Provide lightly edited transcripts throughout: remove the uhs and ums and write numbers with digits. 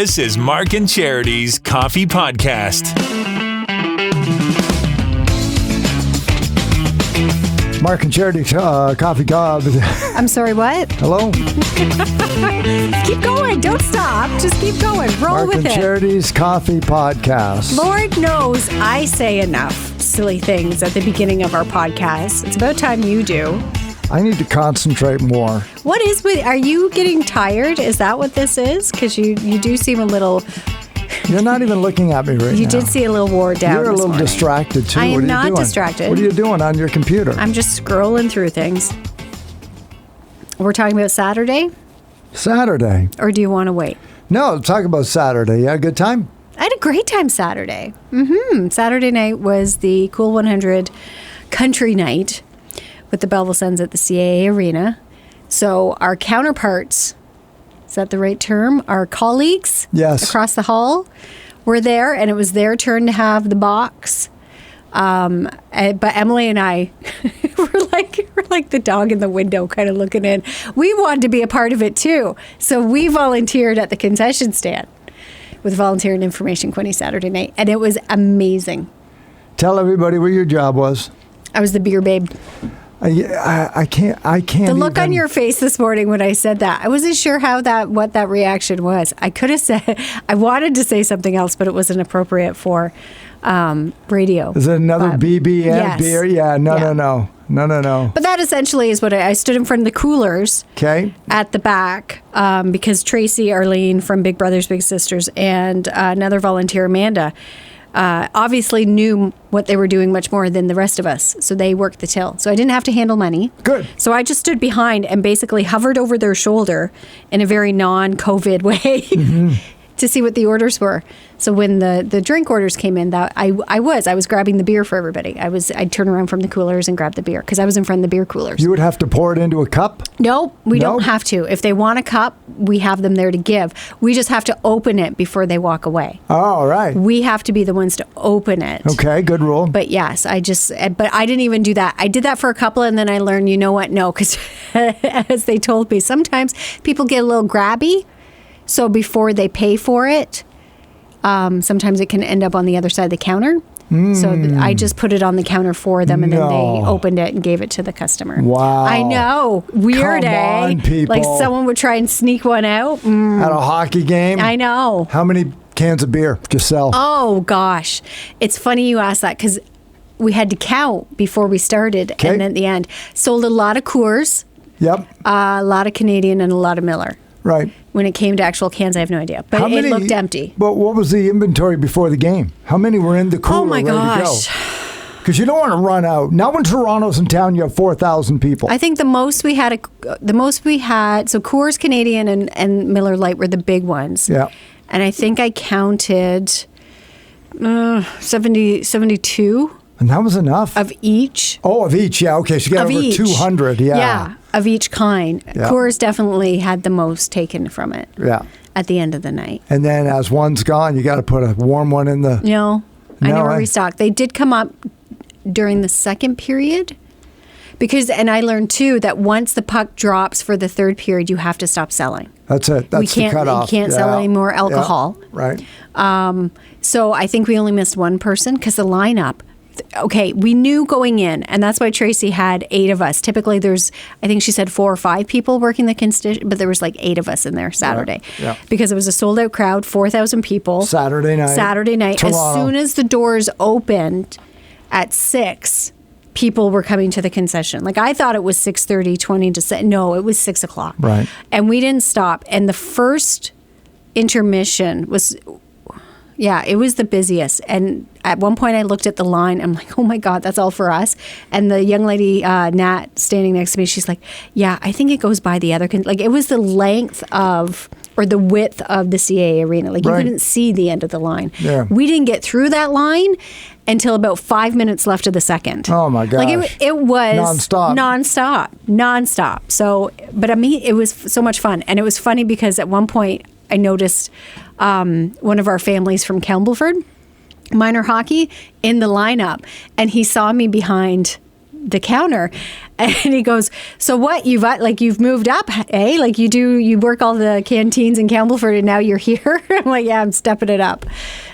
This is Mark and Charity's Coffee Podcast. Mark and Charity Coffee God. I'm sorry, what? Hello? Keep going. Don't stop. Just keep going. Roll Mark with and it. Charity's Coffee Podcast. Lord knows I say enough silly things at the beginning of our podcast. It's about time you do. I need to concentrate more. What is with, are you getting tired? Is that what this is? Because you do seem a little, You're not even looking at me right now. you did see a little wore down. You're a this little morning. distracted too. I am What are you not doing? distracted. What are you doing on your computer? I'm just scrolling through things. We're talking about Saturday, Saturday. or do you want to wait? No, talk about Saturday. You had a good time? I had a great time Saturday. Saturday night was the Cool 100 Country Night with the Belleville Sens at the CAA Arena. So our counterparts, is that the right term? Our colleagues Yes. across the hall were there, and it was their turn to have the box. But Emily and I were like the dog in the window kind of looking in. We wanted to be a part of it too. So we volunteered at the concession stand with Volunteer and Information Quinny Saturday night, and it was amazing. Tell everybody what your job was. I was the beer babe. I can't The look on even- your face this morning when I said that, I wasn't sure what that reaction was. I could have said, I wanted to say something else, but it wasn't appropriate for radio. Is it another BB and yes. beer? Yeah, no. But that essentially is what I stood in front of the coolers Okay. at the back because Tracy, Arlene from Big Brothers Big Sisters, and another volunteer, Amanda, obviously knew what they were doing much more than the rest of us. So they worked the till. So I didn't have to handle money. Good. So I just stood behind and basically hovered over their shoulder in a very non-COVID way to see what the orders were. So when the drink orders came in, that I was grabbing the beer for everybody. I'd turn around from the coolers and grab the beer because I was in front of the beer coolers. You would have to pour it into a cup? No, we No? don't have to. If they want a cup, we have them there to give. We just have to open it before they walk away. Oh, all right. We have to be the ones to open it. Okay, good rule. But yes, but I didn't even do that. I did that for a couple, and then I learned, you know what? No, because as they told me, sometimes people get a little grabby. So before they pay for it, sometimes it can end up on the other side of the counter. So I just put it on the counter for them, and then they opened it and gave it to the customer. Wow. I know. Weird, Come eh? on, people. Like someone would try and sneak one out. At a hockey game? I know. How many cans of beer did you sell? Oh, gosh. It's funny you ask that because we had to count before we started. Okay. And then at the end, sold a lot of Coors, Yep. a lot of Canadian, and a lot of Miller. Right. When it came to actual cans, I have no idea. But it looked empty. But what was the inventory before the game? How many were in the cooler Oh, my ready gosh. to go? Because you don't want to run out. Now when Toronto's in town, you have 4,000 people. I think the most we had, so Coors, Canadian, and Miller Lite were the big ones. Yeah. And I think I counted 72 And that was enough. of each. Oh, of each. Yeah, okay. So you got Of over each. 200. Yeah. Yeah, of each kind. Yeah. Coors definitely had the most taken from it Yeah. at the end of the night. And then as one's gone, you got to put a warm one in the... No, I No, never I- restocked. They did come up during the second period and I learned too that once the puck drops for the third period, you have to stop selling. That's it. That's the cutoff. You can't sell Yeah. any more Yeah. alcohol. Right. So I think we only missed one person because the lineup. Okay, we knew going in, and that's why Tracy had 8 of us. Typically, I think she said 4 or 5 people working the concession, but there was like 8 of us in there Saturday. Yeah. Because it was a sold-out crowd, 4,000 people. Saturday night. As Toronto. soon as the doors opened at 6, people were coming to the concession. Like I thought it was 6:30, 20 to 7. No, it was 6 o'clock. Right. And we didn't stop. And the first intermission was... Yeah, it was the busiest. And at one point I looked at the line. I'm like, oh my God, that's all for us. And the young lady, Nat, standing next to me, she's like, yeah, I think it goes by the other. Like it was the length of, or the width of the CAA arena. Like you Right. couldn't see the end of the line. Yeah. We didn't get through that line until about 5 minutes left of the second. Oh, my Like gosh. it was Nonstop. nonstop. So, but I mean, it was so much fun. And it was funny because at one point I noticed one of our families from Campbellford, minor hockey, in the lineup, and he saw me behind the counter, and he goes, "So what? You've moved up, eh? Like you work all the canteens in Campbellford, and now you're here." I'm like, "Yeah, I'm stepping it up."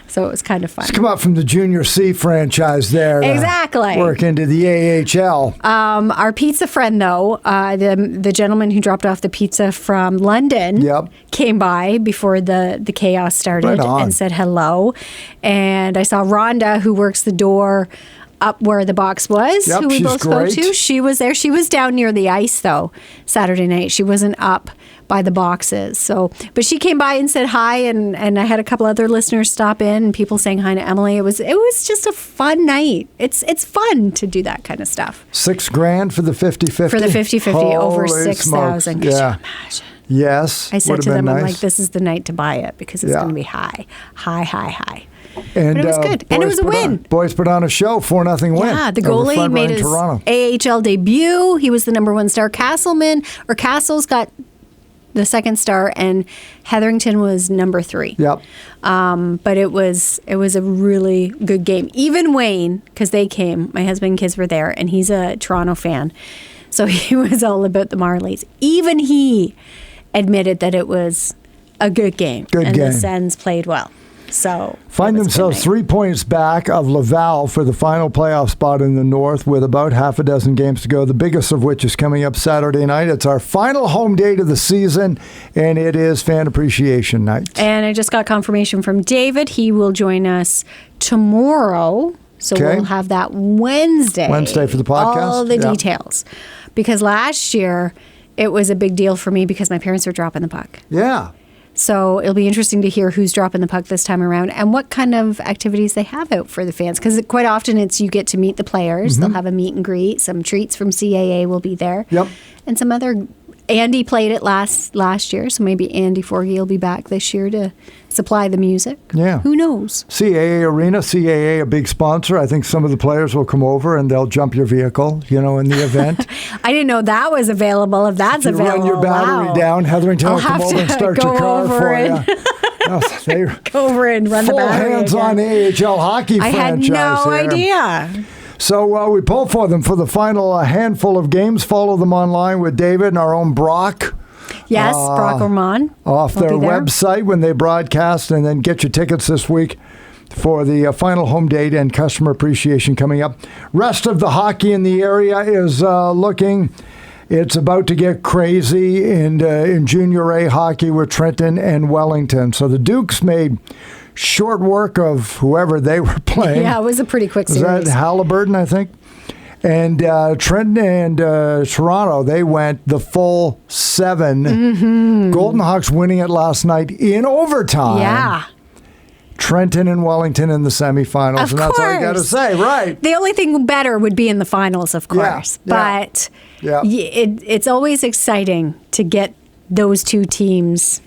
So it was kind of fun. It's come up from the Junior C franchise there. Exactly. Work into the AHL. Our pizza friend, though, the gentleman who dropped off the pizza from London, came by before the chaos started and said hello. And I saw Rhonda, who works the door up where the box was, who we both spoke to. She was there. She was down near the ice, though, Saturday night. She wasn't up by the boxes. So, but she came by and said hi, and I had a couple other listeners stop in and people saying hi to Emily. It was just a fun night. It's fun to do that kind of stuff. $6,000 for the 50-50? For the 50-50, over 6,000. Could you imagine? Yes. I said to them, I'm like, this is the night to buy it because it's going to be high. And, but it was good. And it was a win. Boys put on a show, 4-0 win. Yeah, the goalie made his AHL debut. He was the number one star. Castles got the second star, and Hetherington was number 3. Yep. But it was a really good game. Even Wayne, because they came, my husband and kids were there, and he's a Toronto fan. So he was all about the Marlies. Even he admitted that it was a good game. And the Sens played well. So find themselves 3 points back of Laval for the final playoff spot in the North with about half a dozen games to go, the biggest of which is coming up Saturday night. It's our final home date of the season, and it is Fan Appreciation Night. And I just got confirmation from David. He will join us tomorrow. So we'll have that Wednesday. Wednesday for the podcast? All the details. Because last year, it was a big deal for me because my parents were dropping the puck. Yeah. So it'll be interesting to hear who's dropping the puck this time around and what kind of activities they have out for the fans. Because quite often it's you get to meet the players. Mm-hmm. They'll have a meet and greet. Some treats from CAA will be there. Yep. And some other... Andy played it last year, so maybe Andy Forgey will be back this year to supply the music. Yeah. Who knows? CAA Arena, CAA a big sponsor. I think some of the players will come over and they'll jump your vehicle, in the event. I didn't know that was available. If that's available, run your battery down, Hetherington will come over and start your car for you. Go over and run the battery. Full hands-on AHL hockey franchise. I had no idea. So we pull for them for the final handful of games. Follow them online with David and our own Brock. Yes, Brock Ormond. Off their website when they broadcast, and then get your tickets this week for the final home date and customer appreciation coming up. Rest of the hockey in the area is looking... It's about to get crazy in Junior A hockey with Trenton and Wellington. So the Dukes made short work of whoever they were playing. Yeah, it was a pretty quick series. Was that Halliburton, I think? And Trenton and Toronto, they went the full 7. Mm-hmm. Golden Hawks winning it last night in overtime. Yeah. Trenton and Wellington in the semifinals. And that's all you got to say, right? The only thing better would be in the finals, of course. Yeah. But it's always exciting to get those two teams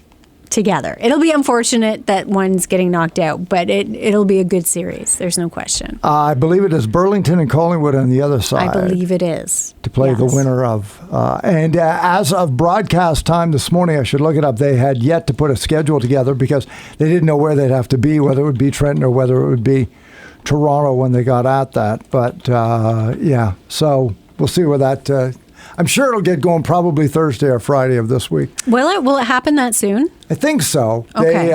together. It'll be unfortunate that one's getting knocked out, but it'll be a good series. There's no question. I believe it is Burlington and Collingwood on the other side. I believe it is. To play the winner of. And as of broadcast time this morning, I should look it up, they had yet to put a schedule together because they didn't know where they'd have to be, whether it would be Trenton or whether it would be Toronto when they got at that. But, so we'll see where that... I'm sure it'll get going probably Thursday or Friday of this week. Will it happen that soon? I think so. Okay.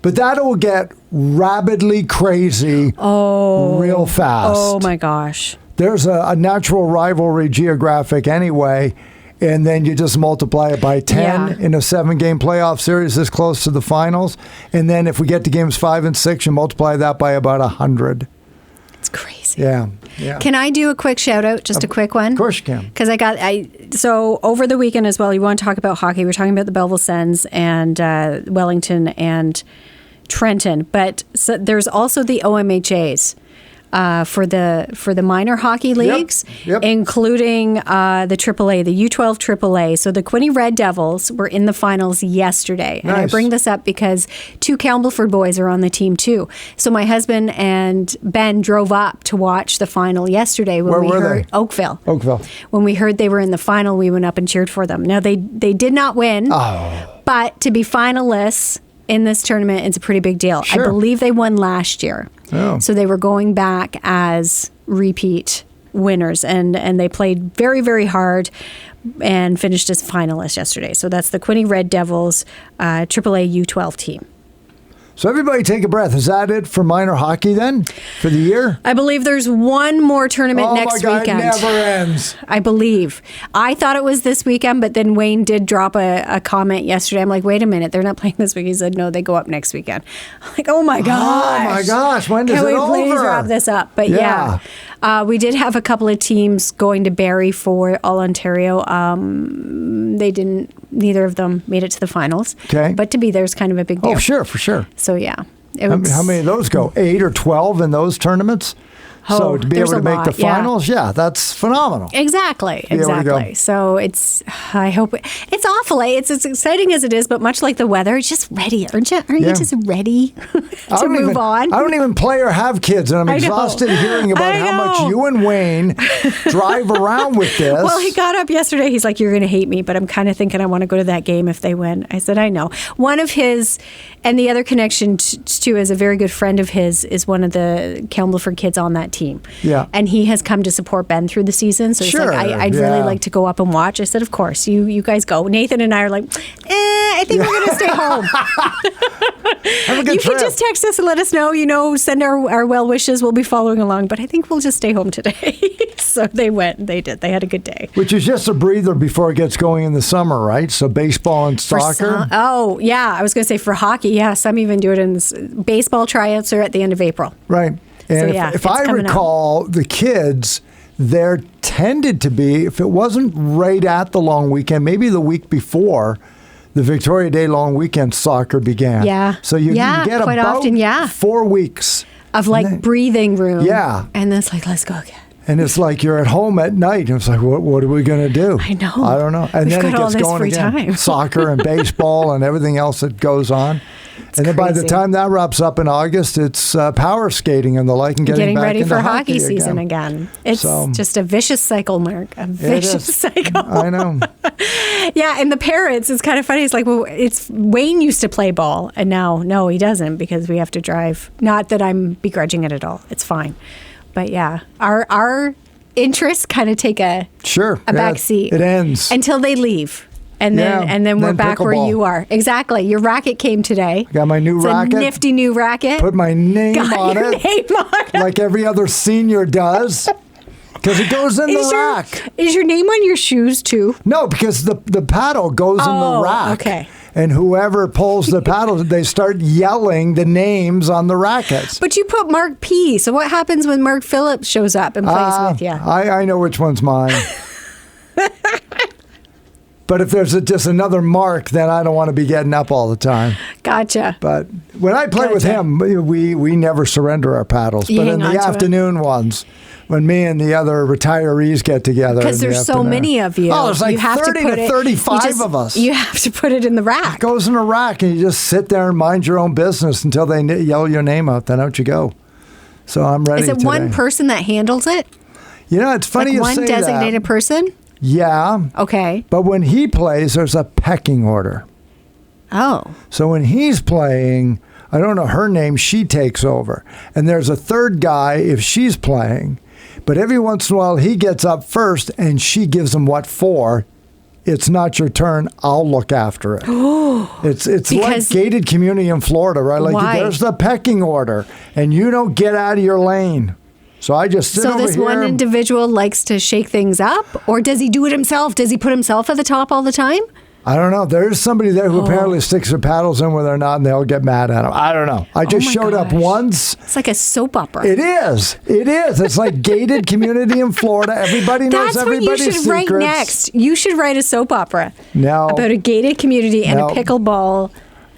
But that'll get rabidly crazy real fast. Oh, my gosh. There's a natural rivalry geographic anyway, and then you just multiply it by 10 in a 7-game playoff series this close to the finals. And then if we get to games 5 and 6, you multiply that by about 100. It's crazy. Yeah. Can I do a quick shout out? Just a quick one? Of course you can. Because so over the weekend as well, you want to talk about hockey. We're talking about the Belleville Sens and Wellington and Trenton. But there's also the OMHAs. For the minor hockey leagues, including the AAA, the U12 AAA. So the Quinte Red Devils were in the finals yesterday. And I bring this up because 2 Campbellford boys are on the team too. So my husband and Ben drove up to watch the final yesterday when we heard Oakville. When we heard they were in the final, we went up and cheered for them. Now they did not win, but to be finalists in this tournament, it's a pretty big deal. Sure. I believe they won last year. Oh. So they were going back as repeat winners, and they played very, very hard and finished as finalists yesterday. So that's the Quinte Red Devils AAA U12 team. So everybody take a breath. Is that it for minor hockey then for the year? I believe there's one more tournament next weekend. weekend. It never ends. I believe. I thought it was this weekend, but then Wayne did drop a comment yesterday. I'm like, wait a minute, they're not playing this week. He said, no, they go up next weekend. I'm like, oh my gosh. Oh my gosh, when does Can it we over? please wrap this up? But yeah. We did have a couple of teams going to Barrie for All Ontario. Neither of them made it to the finals. Okay. But to be there is kind of a big deal. Oh, sure, for sure. So yeah. How many of those go? 8 or 12 in those tournaments? So to be able to make the finals, that's phenomenal. Exactly. So I hope it's awful. It's as exciting as it is, but much like the weather, it's just ready. Aren't you just ready to move on? I don't even play or have kids, and I'm exhausted hearing about how much you and Wayne drive around with this. Well, he got up yesterday. He's like, you're going to hate me, but I'm kind of thinking I want to go to that game if they win. I said, I know. One of his, and the other connection to is a very good friend of his, is one of the Campbellford kids on that team. Yeah. And he has come to support Ben through the season. So he's like, I'd really like to go up and watch. I said, of course, you guys go. Nathan and I are like, I think we're going to stay home. Have a good trip. You can just text us and let us know, send our well wishes. We'll be following along. But I think we'll just stay home today. So they went. They did. They had a good day. Which is just a breather before it gets going in the summer, right? So baseball and soccer. I was going to say for hockey. Yeah, some even do it in baseball tryouts are at the end of April. Right. And if I recall, the kids, there tended to be, if it wasn't right at the long weekend, maybe the week before, the Victoria Day long weekend soccer began. Yeah. So you get quite about often, 4 weeks. Of breathing room. Yeah. And then it's like, let's go again. And it's like you're at home at night, and it's like, what are we going to do? I know. I don't know. And We've then it got gets going free again. Time. Soccer and baseball and everything else that goes on. And then by the time that wraps up in August, it's power skating and the like, and getting back ready into for hockey season again. It's just a vicious cycle, Mark. A vicious cycle. I know. Yeah, and the parents, it's kind of funny. It's like, well, Wayne used to play ball, and now, no, he doesn't because we have to drive. Not that I'm begrudging it at all. It's fine. But yeah, our interests kind of take a back seat. It ends. Until they leave. And then we're back pickleball. where you are. Exactly. Your racket came today. Got my new racket. A nifty new racket. Put my name on it. Like every other senior does. Because it goes in the rack. Is your name on your shoes too? No, because the paddle goes in the rack. Okay. And whoever pulls the paddle, they start yelling the names on the rackets. But you put Mark P. So what happens when Mark Phillips shows up and plays with you? I know which one's mine. But if there's just another Mark, then I don't want to be getting up all the time. Gotcha. But when I play with him, we never surrender our paddles. But in the afternoon ones, when me and the other retirees get together. Because there's so many of you. Oh, there's like 30 to 35 of us. You have to put it in the rack. It goes in a rack, and you just sit there and mind your own business until they yell your name out. Then out you go. So I'm ready today. Is it one person that handles it? It's funny you say that. One designated person? Yeah. Okay. But when he plays, there's a pecking order. Oh. So when he's playing, I don't know her name, she takes over. And there's a third guy if she's playing. But every once in a while, he gets up first and she gives him what for. It's not your turn. I'll look after it. It's like gated community in Florida, right? Like there's the pecking order, and you don't get out of your lane. So I just sit over here. So this one individual likes to shake things up, or does he do it himself? Does he put himself at the top all the time? I don't know. There's somebody there who apparently sticks their paddles in where they're not, and they'll get mad at him. I don't know. I just showed up once. It's like a soap opera. It is. It's like gated community in Florida. Everybody knows everybody's secrets. That's what you should write next. You should write a soap opera about a gated community and a pickleball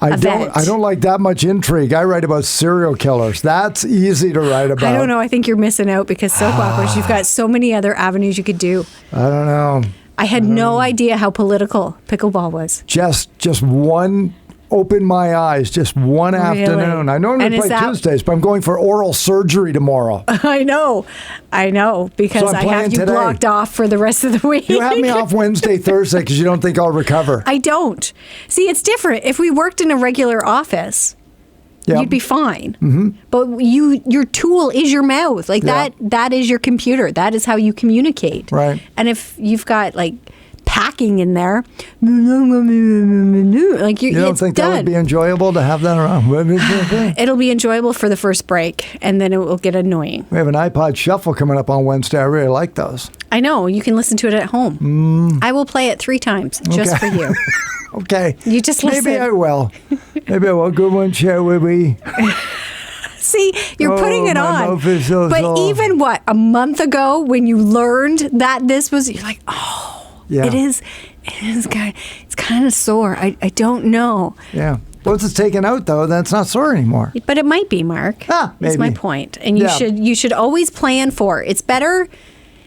event. I don't like that much intrigue. I write about serial killers. That's easy to write about. I don't know. I think you're missing out because soap operas, you've got so many other avenues you could do. I don't know. I had no idea how political pickleball was. Just one opened my eyes, just one afternoon. I normally play Tuesdays, but I'm going for oral surgery tomorrow. I know, because I have you blocked off for the rest of the week. You have me off Wednesday, Thursday, because you don't think I'll recover. I don't. See, it's different. If we worked in a regular office, Yep. you'd be fine. Mm-hmm. But your tool is your mouth. Like Yeah. that is your computer. That is how you communicate. Right. And if you've got like packing in there, like You don't it's think done. that would be enjoyable to have that around? It'll be enjoyable for the first break, and then it will get annoying. We have an iPod Shuffle coming up on Wednesday. I really like those. I know. You can listen to it at home. I will play it 3 times just for you. Okay. You just listen. Maybe I will. Maybe I will. Good one, share with me. See, you're putting it my on. mouth is so But sore. even a month ago when you learned that this was, you're like, oh, Yeah. it is it's kind of sore. I don't know. Yeah. Once it's taken out, though, then it's not sore anymore. But it might be, Mark. That's my maybe. point. And Yeah. you should always plan for it. It's better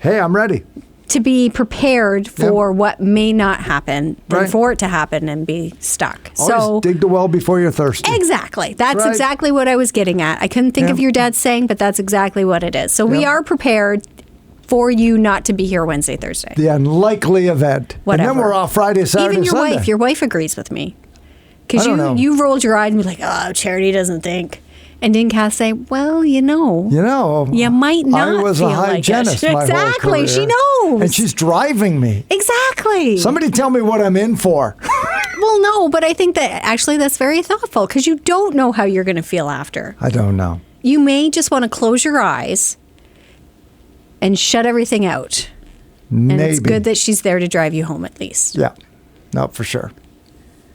Hey, I'm ready. to be prepared for what may not happen than Right. for it to happen and be stuck. Always So dig the well before you're thirsty. exactly. That's Right. exactly what I was getting at. I couldn't think Yeah. of your dad's saying, but that's exactly what it is. So we Yeah. are prepared for you not to be here Wednesday, Thursday. The unlikely event. Whatever. And then we're off Friday, Saturday, Even your Sunday. wife agrees with me. Because I don't know. you rolled your eyes and be like, oh, Charity doesn't think. And didn't Cass say, well, You know, you might not I was feel a hygienist like it. my whole Exactly. She career. knows. And she's driving me. Exactly. Somebody tell me what I'm in for. Well, no, but I think that actually that's very thoughtful because you don't know how you're going to feel after. I don't know. You may just want to close your eyes and shut everything out. And Maybe. it's good that she's there to drive you home at least. Yeah. No, for sure.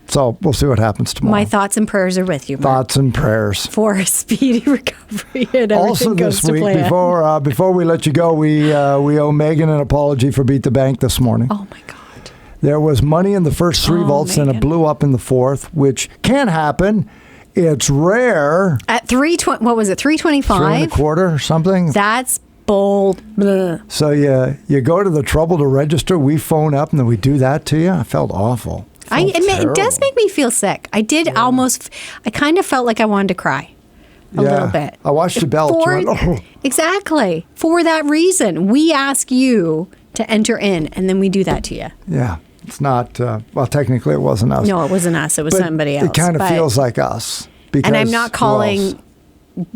So we'll see what happens tomorrow. My thoughts and prayers are with you, Mark, Thoughts and prayers. for a speedy recovery and everything Also goes this to week, plan. before we let you go, we owe Megan an apology for Beat the Bank this morning. Oh my God. There was money in the first 3 vaults and it Megan. blew up in the fourth, which can happen. It's rare. At 320, what was it? 325? 3.25 or something. That's bold. Blah. So you go to the trouble to register. We phone up and then we do that to you. I felt awful. I Felt admit, it does terrible. make me feel sick. I did I kind of felt like I wanted to cry a little bit. I watched you belch. For- You went, "Oh." Exactly. For that reason, we ask you to enter in, and then we do that to you. Yeah, it's not. Well, technically, it wasn't us. No, it wasn't us. It was But somebody else. It kind of But- feels like us. Because And I'm not who calling else?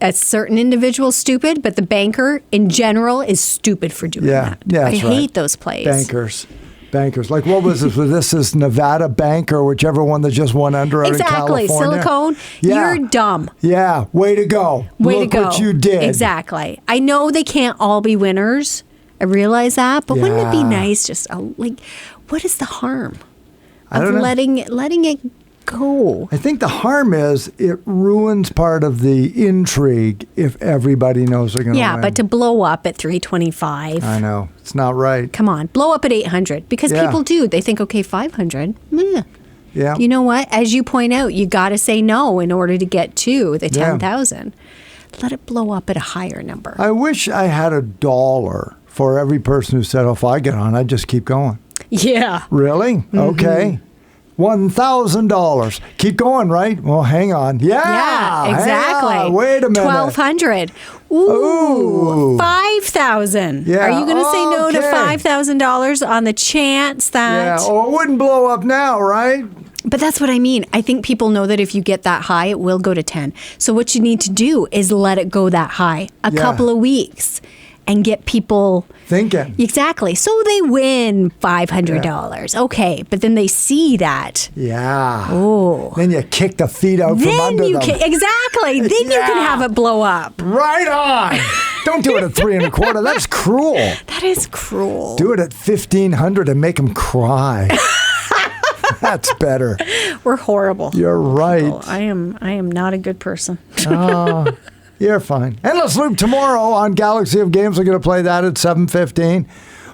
a certain individual stupid, but the banker in general is stupid for doing Yeah, that. yeah, I that's right. hate those plays. Bankers. Like, what was this? This is Nevada Bank or whichever one that just went under out Exactly. in California. Silicone, Yeah. you're dumb. Yeah, way to go. Way Look to go. what you did. Exactly. I know they can't all be winners. I realize that, but wouldn't it be Yeah. nice just what is the harm I don't of know. letting it go? I think the harm is it ruins part of the intrigue if everybody knows they're going to Yeah, win. but to blow up at 325. I know. It's not right. Come on, blow up at 800 because Yeah. people do. They think, okay, 500. Meh. Yeah. You know what? As you point out, you got to say no in order to get to the Yeah. 10,000. Let it blow up at a higher number. I wish I had $1 for every person who said, oh, if I get on, I'd just keep going. Yeah. Really? Mm-hmm. Okay. $1,000. Keep going, right? Well, hang on. Yeah. Yeah, hang exactly. on. Wait a minute. 1,200. Ooh, Ooh. 5,000. Yeah, Are you going to say no to okay. $5,000 on the chance Yeah. that? Oh, it wouldn't blow up now, right? But that's what I mean. I think people know that if you get that high, it will go to 10. So what you need to do is let it go that high a Yeah. couple of weeks and get people Thinking. exactly. So they win $500. Okay, but then they see that. Yeah. Oh. Then you kick the feet out from Then under you them. can exactly. Then you can Yeah. have it blow up. Right on. Don't do it at 3.25. That's cruel. That is cruel. Do it at 1,500 and make them cry. That's better. We're horrible. You're right. I am not a good person. You're fine. Endless Loop tomorrow on Galaxy of Games. We're going to play that at 7:15.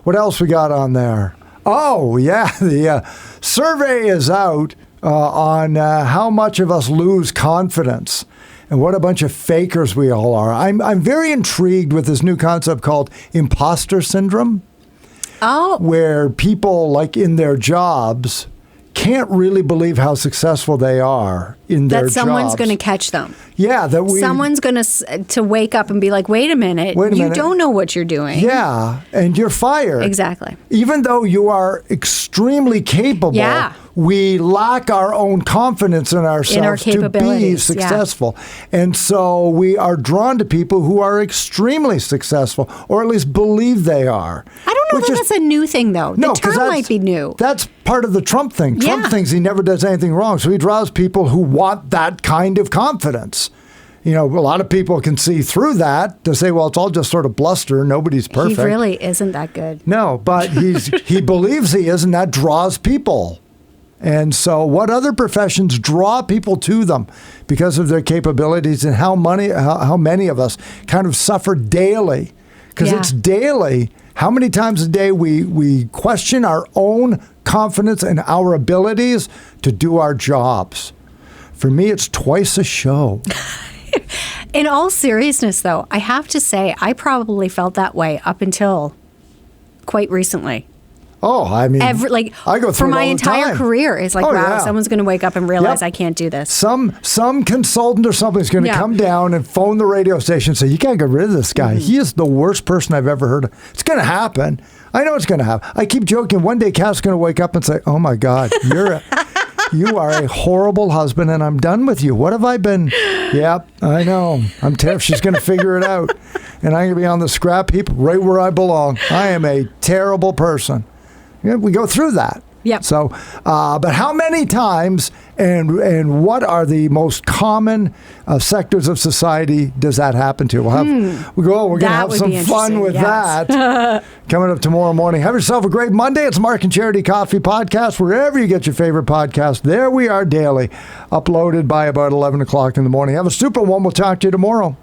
What else we got on there? Oh, yeah. The survey is out on how much of us lose confidence and what a bunch of fakers we all are. I'm very intrigued with this new concept called imposter syndrome, Oh, where people, like in their jobs, can't really believe how successful they are in their that someone's jobs. going to catch them. Yeah, that we. Someone's going to wake up and be like, "Wait a minute, Wait a you minute. don't know what you're doing." Yeah, and you're fired. Exactly. Even though you are extremely capable, Yeah. we lack our own confidence in ourselves to be capabilities, successful. And so we are drawn to people who are extremely successful, or at least believe they are. I don't know that that's a new thing, though. No, the term might be new. That's part of the Trump thing. Trump Yeah. thinks he never does anything wrong, so he draws people who want that kind of confidence. You know, a lot of people can see through that to say, well, it's all just sort of bluster. Nobody's perfect. He really isn't that good. No, but he believes he is, and that draws people. And so what other professions draw people to them because of their capabilities, and how many of us kind of suffer daily? Because it's daily. How many times a day we question our own confidence and our abilities to do our jobs? For me, it's twice a show. In all seriousness, though, I have to say I probably felt that way up until quite recently. Oh, I mean, I go through for it my all the entire time. career. It's like, Oh, wow, yeah. someone's going to wake up and realize I can't do this. Some consultant or something is going to come down and phone the radio station and say, you got to get rid of this guy. He is the worst person I've ever heard of. It's going to happen. I know it's going to happen. I keep joking. One day, Kat's going to wake up and say, oh, my God, you are a horrible husband, and I'm done with you. What have I been? Yep, I know. I'm terrified. She's going to figure it out. And I'm going to be on the scrap heap right where I belong. I am a terrible person. Yeah, we go through that. Yep. So, but how many times and what are the most common sectors of society does that happen to? We're going to have some fun with that coming up tomorrow morning. Have yourself a great Monday. It's Mark and Charity Coffee Podcast. Wherever you get your favorite podcast, there we are daily, uploaded by about 11 o'clock in the morning. Have a super one. We'll talk to you tomorrow.